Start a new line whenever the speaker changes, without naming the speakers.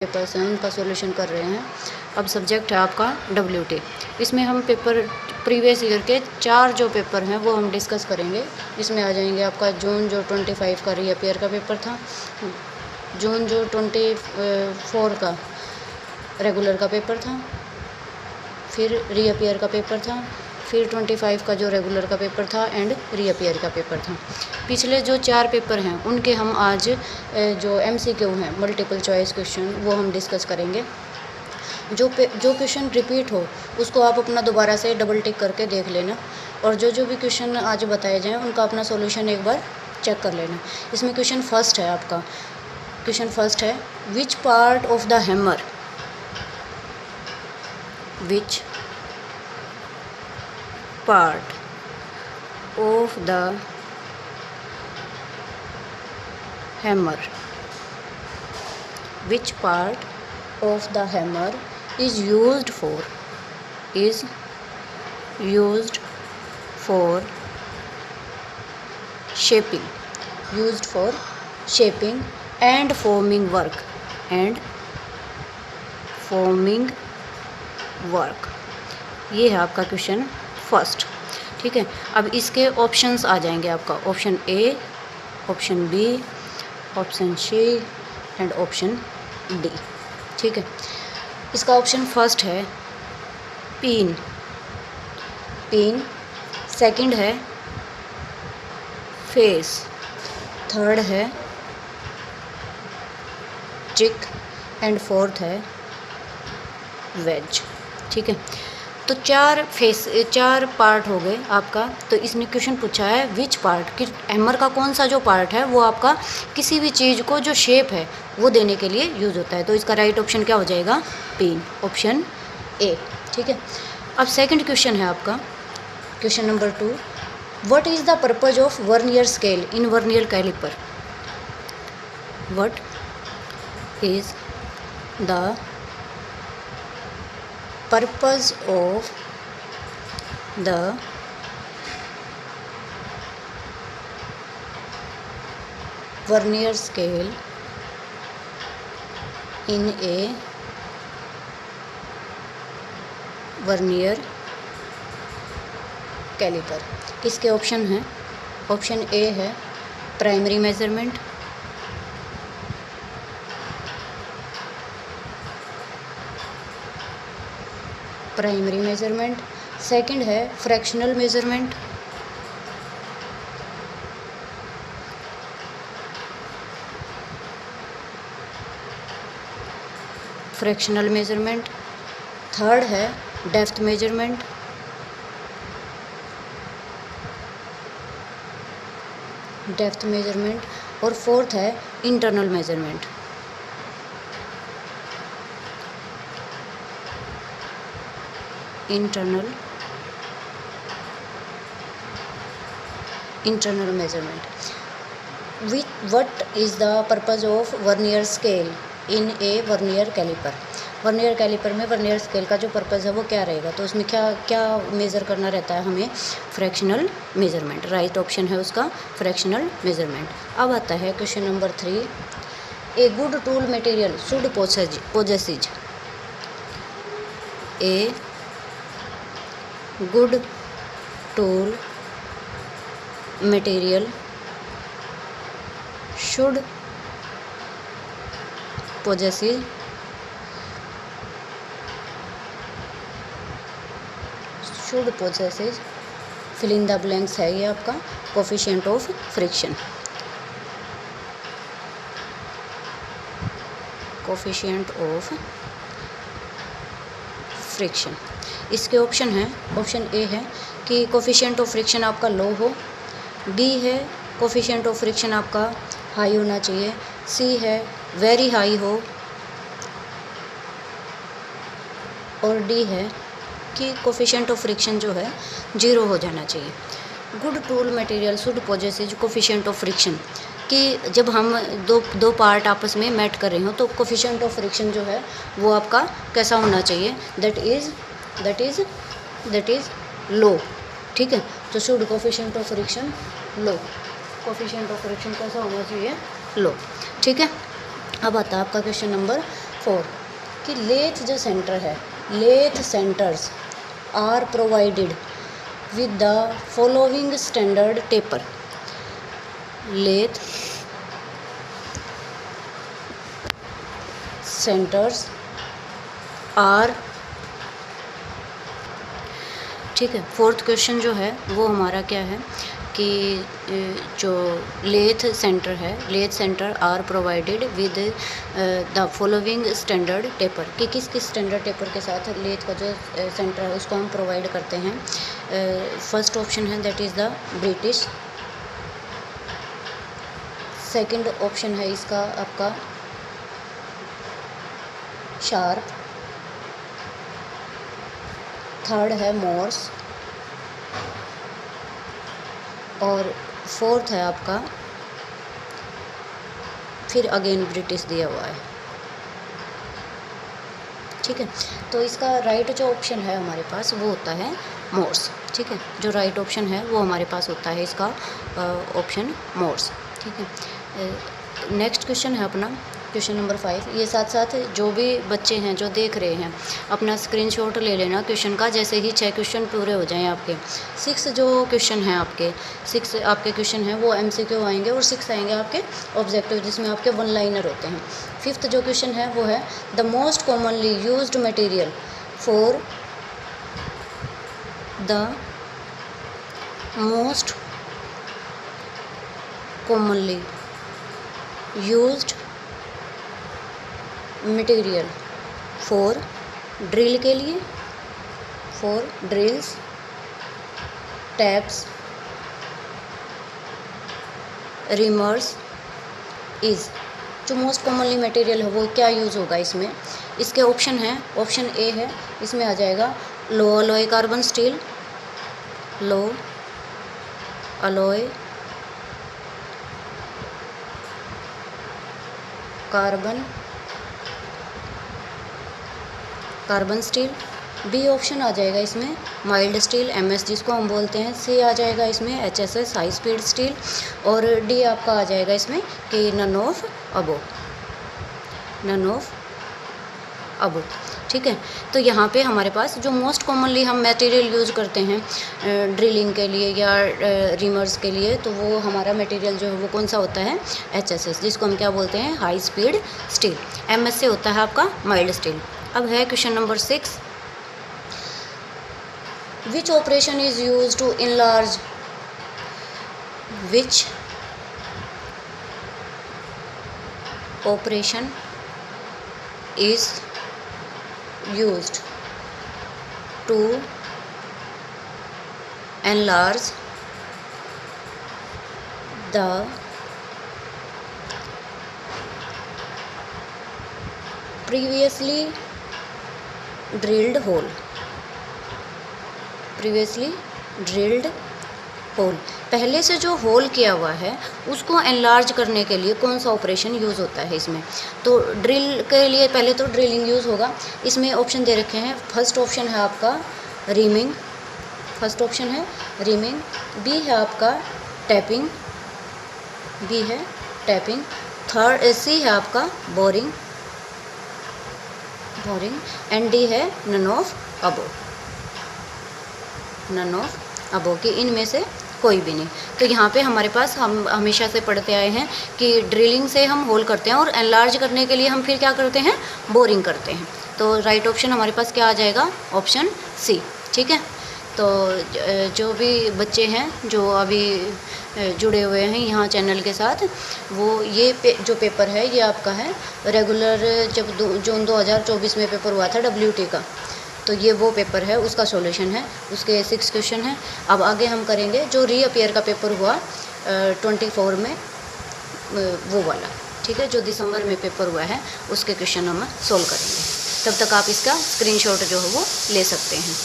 Papers हैं उनका solution कर रहे हैं। अब सब्जेक्ट है आपका WT। इसमें हम पेपर प्रीवियस ईयर के 4 जो पेपर हैं वो हम डिस्कस करेंगे। इसमें आ जाएंगे आपका जून जो 25 का रीअपियर का पेपर था, जून जो 24 का रेगुलर का पेपर था, फिर रीअपियर का पेपर था, फिर 25 का जो रेगुलर का पेपर था एंड रीअपियर का पेपर था। पिछले जो 4 पेपर हैं उनके हम आज जो MCQ हैं मल्टीपल चॉइस क्वेश्चन वो हम डिस्कस करेंगे। जो क्वेश्चन रिपीट हो उसको आप अपना दोबारा से डबल टिक करके देख लेना, और जो भी क्वेश्चन आज बताए जाएँ उनका अपना सॉल्यूशन एक बार चेक कर लेना। इसमें क्वेश्चन फर्स्ट है आपका, क्वेश्चन फर्स्ट है which part of the hammer, which part of the hammer, which part of the hammer is used for shaping and forming work ये है आपका क्वेश्चन फर्स्ट। ठीक है, अब इसके ऑप्शंस आ जाएंगे आपका option A, option B, option C and option D। ठीक है, इसका ऑप्शन फर्स्ट है पिन, सेकंड है फेस, थर्ड है ट्रिक एंड फोर्थ है वेज। ठीक है, तो 4 पार्ट हो गए आपका। तो इसने क्वेश्चन पूछा है विच पार्ट, कि हैमर का कौन सा जो पार्ट है वो आपका किसी भी चीज़ को जो शेप है वो देने के लिए यूज़ होता है। तो इसका राइट ऑप्शन क्या हो जाएगा, पिन, ऑप्शन A। ठीक है, अब सेकंड क्वेश्चन है आपका question number 2, what is the purpose of vernier scale in vernier caliper, what is the purpose of the vernier scale in a vernier caliper। इसके option हैं, ऑप्शन A है primary measurement, second है fractional measurement, third है depth measurement, और fourth है internal measurement. internal measurement। What is the purpose of vernier scale in a vernier caliper? Vernier caliper में vernier scale का जो purpose है वो क्या रहेगा, तो उसमें क्या मेज़र करना रहता है हमें, फ्रैक्शनल मेजरमेंट। राइट ऑप्शन है उसका फ्रैक्शनल मेजरमेंट। अब आता है question number 3, a good tool material should possesses, a good tool material should possesses fill in the blanks है ये आपका कोफिशिएंट ऑफ फ्रिक्शन, इसके ऑप्शन है, ऑप्शन A है कि कोफिशिएंट ऑफ फ्रिक्शन आपका लो हो, B है कोफिशिएंट ऑफ फ्रिक्शन आपका हाई होना चाहिए, C है वेरी हाई हो, और D है कि कोफिशिएंट ऑफ फ्रिक्शन जो है 0 हो जाना चाहिए। Good tool material should possesses coefficient of friction, कि जब हम दो पार्ट आपस में मैट कर रहे हो तो कोफिशिएंट ऑफ फ्रिक्शन जो है वो आपका कैसा होना चाहिए, दैट इज़ लो। ठीक है, तो should coefficient of friction low, coefficient of friction कैसा होना चाहिए, लो। ठीक है, अब आता है आपका क्वेश्चन नंबर 4 कि लेथ जो सेंटर है, lathe centres are provided with the following standard taper. Lathe centers are, ठीक है। फोर्थ क्वेश्चन जो है वो हमारा क्या है कि जो लेथ सेंटर है, lathe centre are provided with the following standard taper, कि किस किस स्टैंडर्ड टेपर के साथ लेथ का जो सेंटर है उसको हम प्रोवाइड करते हैं। फर्स्ट ऑप्शन है that is the British, second option है इसका आपका शार्प, थर्ड है मोर्स और फोर्थ है आपका फिर अगेन ब्रिटिश दिया हुआ है, ठीक है। तो इसका राइट जो ऑप्शन है हमारे पास वो होता है मोर्स, ठीक है। जो राइट ऑप्शन है वो हमारे पास होता है इसका ऑप्शन मोर्स, ठीक है। नेक्स्ट क्वेश्चन है अपना क्वेश्चन नंबर 5। ये साथ साथ जो भी बच्चे हैं जो देख रहे हैं अपना स्क्रीनशॉट ले लेना क्वेश्चन का, जैसे ही 6 क्वेश्चन पूरे हो जाएं आपके। 6 जो क्वेश्चन हैं आपके 6 आपके क्वेश्चन हैं वो MCQ आएंगे और 6 आएंगे आपके ऑब्जेक्टिव, जिसमें आपके 1 लाइनर होते हैं। 5th जो क्वेश्चन है वो है the most commonly used material for the most commonly used material for drill के लिए, फॉर ड्रिल्स, टैप्स, रिमर्स इज़, जो मोस्ट कॉमनली मटेरियल है वो क्या यूज़ होगा इसमें। इसके ऑप्शन हैं, ऑप्शन ए है इसमें आ जाएगा low alloy carbon steel, low alloy carbon steel. B option आ जाएगा इसमें माइल्ड स्टील MS जिसको हम बोलते हैं। सी आ जाएगा इसमें HSS हाई स्पीड स्टील और डी आपका आ जाएगा इसमें कि none of above, none of above, ठीक है। तो यहाँ पे हमारे पास जो मोस्ट कॉमनली हम मटेरियल यूज़ करते हैं ड्रिलिंग के लिए या रिमर्स के लिए, तो वो हमारा मटेरियल जो है वो कौन सा होता है HSS जिसको हम क्या बोलते हैं हाई स्पीड स्टील। MS से होता है आपका माइल्ड स्टील। अब है question number 6, which operation is use to enlarge, which operation is used to enlarge the previously drilled hole, previously drilled hole, पहले से जो होल किया हुआ है उसको एनलार्ज करने के लिए कौन सा ऑपरेशन यूज़ होता है इसमें। तो ड्रिल के लिए पहले तो ड्रिलिंग यूज़ होगा। इसमें ऑप्शन दे रखे हैं, फर्स्ट ऑप्शन है आपका रीमिंग, फर्स्ट ऑप्शन है रीमिंग, बी है आपका टैपिंग, बी है टैपिंग, थर्ड सी है आपका बोरिंग, बोरिंग एंड डी है none of above, none of above कि इनमें से कोई भी नहीं। तो यहाँ पे हमारे पास हम हमेशा से पढ़ते आए हैं कि ड्रिलिंग से हम होल करते हैं और एनलार्ज करने के लिए हम फिर क्या करते हैं बोरिंग करते हैं। तो राइट ऑप्शन हमारे पास क्या आ जाएगा ऑप्शन सी, ठीक है। तो जो भी बच्चे हैं जो अभी जुड़े हुए हैं यहाँ चैनल के साथ, वो ये जो पेपर है ये आपका है रेगुलर, जब जून 2024 में पेपर हुआ था WT का, तो ये वो पेपर है उसका सॉल्यूशन है, उसके 6 क्वेश्चन हैं। अब आगे हम करेंगे जो रीअपियर का पेपर हुआ 24 में वो वाला, ठीक है, जो दिसंबर में पेपर हुआ है उसके क्वेश्चन हम सोल्व करेंगे। तब तक आप इसका स्क्रीनशॉट जो है वो ले सकते हैं।